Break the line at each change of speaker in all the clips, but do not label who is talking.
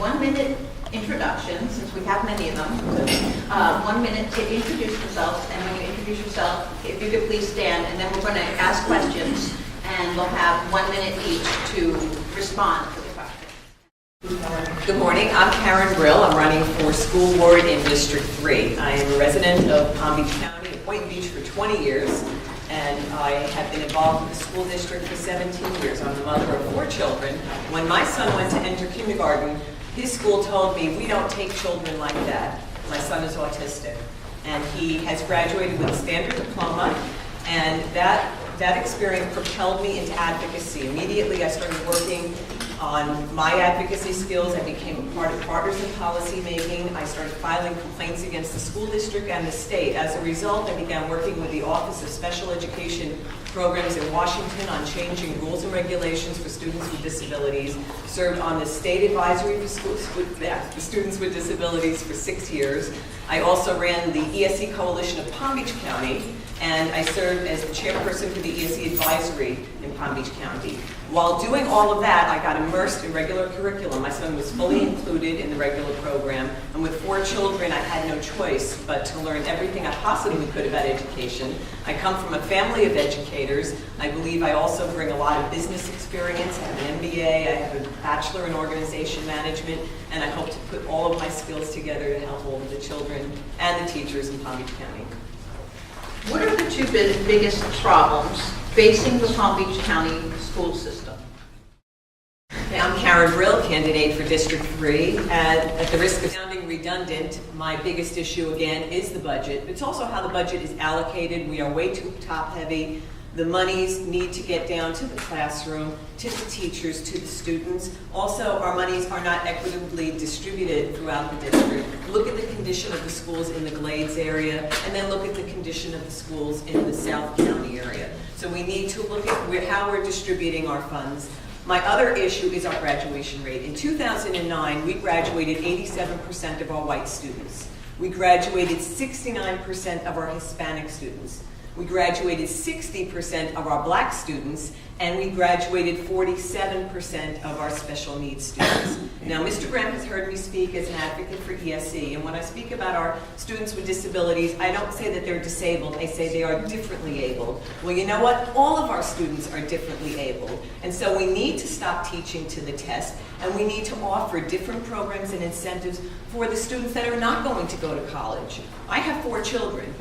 1-minute introduction, since we have many of them. 1 minute to introduce yourself, and when you introduce yourself, if you could please stand, and then we're going to ask questions, and we'll have 1 minute each to respond to the question.
Good morning, I'm Karen Brill. I'm running for school board in District 3. I am a resident of Palm Beach County, in Point Beach for 20 years, and I have been involved with the school district for 17 years. I'm the mother of 4 children. When my son went to enter kindergarten, his school told me, we don't take children like that. My son is autistic. And he has graduated with a standard diploma, and that experience propelled me into advocacy. Immediately I started working on my advocacy skills. I became a part of Partners in Policy Making. I started filing complaints against the school district and the state. As a result, I began working with the Office of Special Education Programs in Washington on changing rules and regulations for students with disabilities. Served on the state advisory for students with disabilities for 6 years. I also ran the ESE Coalition of Palm Beach County, and I served as the chairperson for the ESE Advisory in Palm Beach County. While doing all of that, I got immersed in regular curriculum. My son was fully included in the regular program, and with 4 children, I had no choice but to learn everything I possibly could about education. I come from a family of educators. I believe I also bring a lot of business experience. I have an MBA, I have a bachelor in organization management, and I hope to put all of my skills together to help all of the children and the teachers in Palm Beach County.
What are the 2 biggest problems facing the Palm Beach County school system?
I'm Karen Brill, candidate for District 3, and at the risk of sounding redundant, my biggest issue again is the budget. It's also how the budget is allocated. We are way too top-heavy. The monies need to get down to the classroom, to the teachers, to the students. Also, our monies are not equitably distributed throughout the district. Look at the condition of the schools in the Glades area, and then look at the condition of the schools in the South County area. So we need to look at how we're distributing our funds. My other issue is our graduation rate. In 2009, we graduated 87% of our white students. We graduated 69% of our Hispanic students. We graduated 60% of our black students, and we graduated 47% of our special needs students. Now, Mr. Graham has heard me speak as an advocate for ESE, and when I speak about our students with disabilities, I don't say that they're disabled, I say they are differently abled. Well, you know what? All of our students are differently abled, and so we need to stop teaching to the test, and we need to offer different programs and incentives for the students that are not going to go to college. I have 4 children.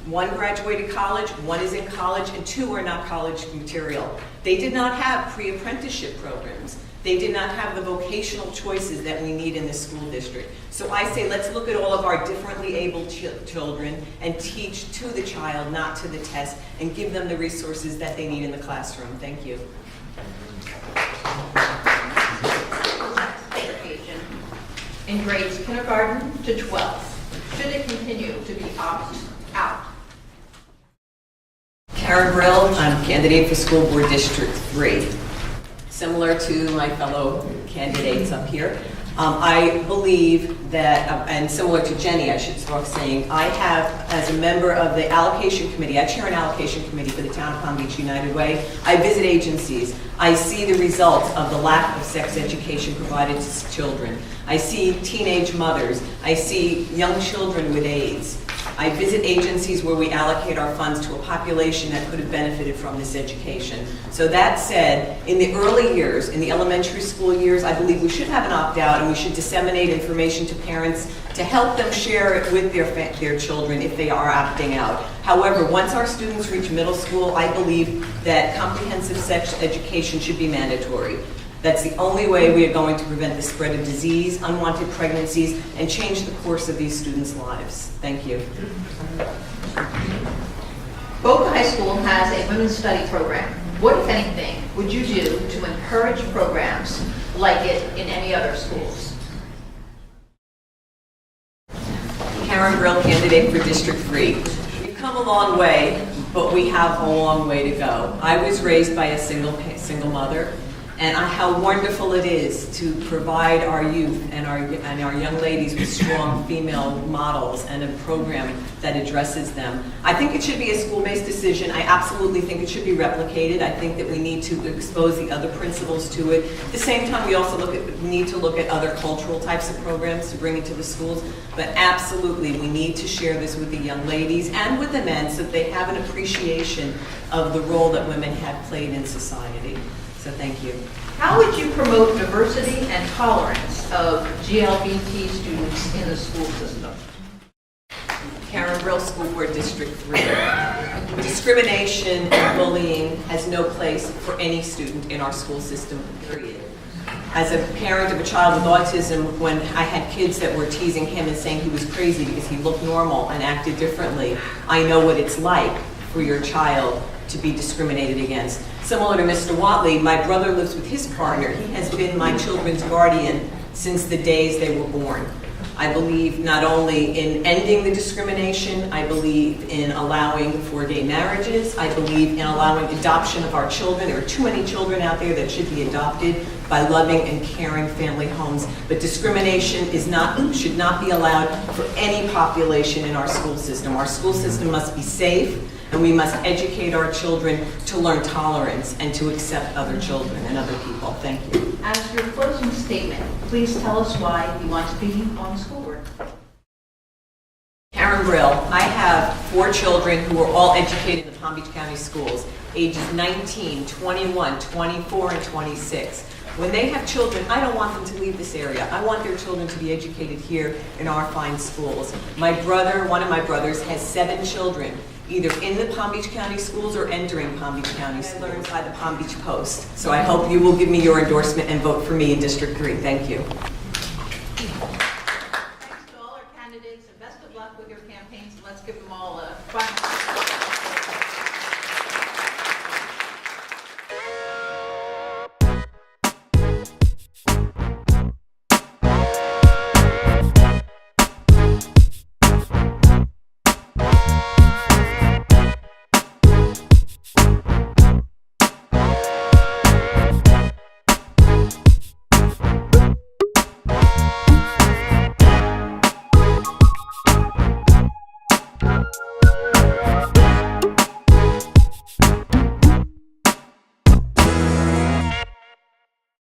1 graduated college, 1 is in college, and 2 are not college material. They did not have pre-apprenticeship programs. They did not have the vocational choices that we need in the school district. So I say let's look at all of our differently abled children and teach to the child, not to the test, and give them the resources that they need in the classroom. Thank you.
In grades kindergarten to 12th, should it continue to be opt out?
Karen Brill, I'm candidate for School Board District 3. Similar to my fellow candidates up here, I believe that, and similar to Jenny, I should start saying, I have, as a member of the allocation committee, I chair an allocation committee for the Town of Palm Beach United Way. I visit agencies. I see the results of the lack of sex education provided to children. I see teenage mothers. I see young children with AIDS. I visit agencies where we allocate our funds to a population that could have benefited from this education. So that said, in the early years, in the elementary school years, I believe we should have an opt-out, and we should disseminate information to parents to help them share it with their children if they are opting out. However, once our students reach middle school, I believe that comprehensive sex education should be mandatory. That's the only way we are going to prevent the spread of disease, unwanted pregnancies, and change the course of these students' lives. Thank you.
Boca High School has a women's study program. What, if anything, would you do to encourage programs like it in any other schools?
Karen Brill, candidate for District 3. We've come a long way, but we have a long way to go. I was raised by a single mother, and how wonderful it is to provide our youth and our young ladies with strong female models and a program that addresses them. I think it should be a school-based decision. I absolutely think it should be replicated. I think that we need to expose the other principals to it. At the same time, we also need to look at other cultural types of programs to bring into the schools. But absolutely, we need to share this with the young ladies and with the men so that they have an appreciation of the role that women have played in society. So thank you.
How would you promote diversity and tolerance of GLBT students in the school system?
Karen Brill, School Board District 3. Discrimination and bullying has no place for any student in our school system, period. As a parent of a child with autism, when I had kids that were teasing him and saying he was crazy because he looked normal and acted differently, I know what it's like for your child to be discriminated against. Similar to Mr. Watley, my brother lives with his partner. He has been my children's guardian since the days they were born. I believe not only in ending the discrimination, I believe in allowing for gay marriages, I believe in allowing adoption of our children. There are too many children out there that should be adopted by loving and caring family homes. But discrimination should not be allowed for any population in our school system. Our school system must be safe, and we must educate our children to learn tolerance and to accept other children and other people. Thank you.
As your closing statement, please tell us why you want to be on the school board.
Karen Brill, I have 4 children who are all educated in the Palm Beach County schools, ages 19, 21, 24, and 26. When they have children, I don't want them to leave this area. I want their children to be educated here in our fine schools. My brother, one of my brothers, has 7 children, either in the Palm Beach County schools or entering Palm Beach County schools. Learned by the Palm Beach Post. So I hope you will give me your endorsement and vote for me in District 3. Thank you.
Thanks to all our candidates, and best of luck with your campaigns. Let's give them all a final.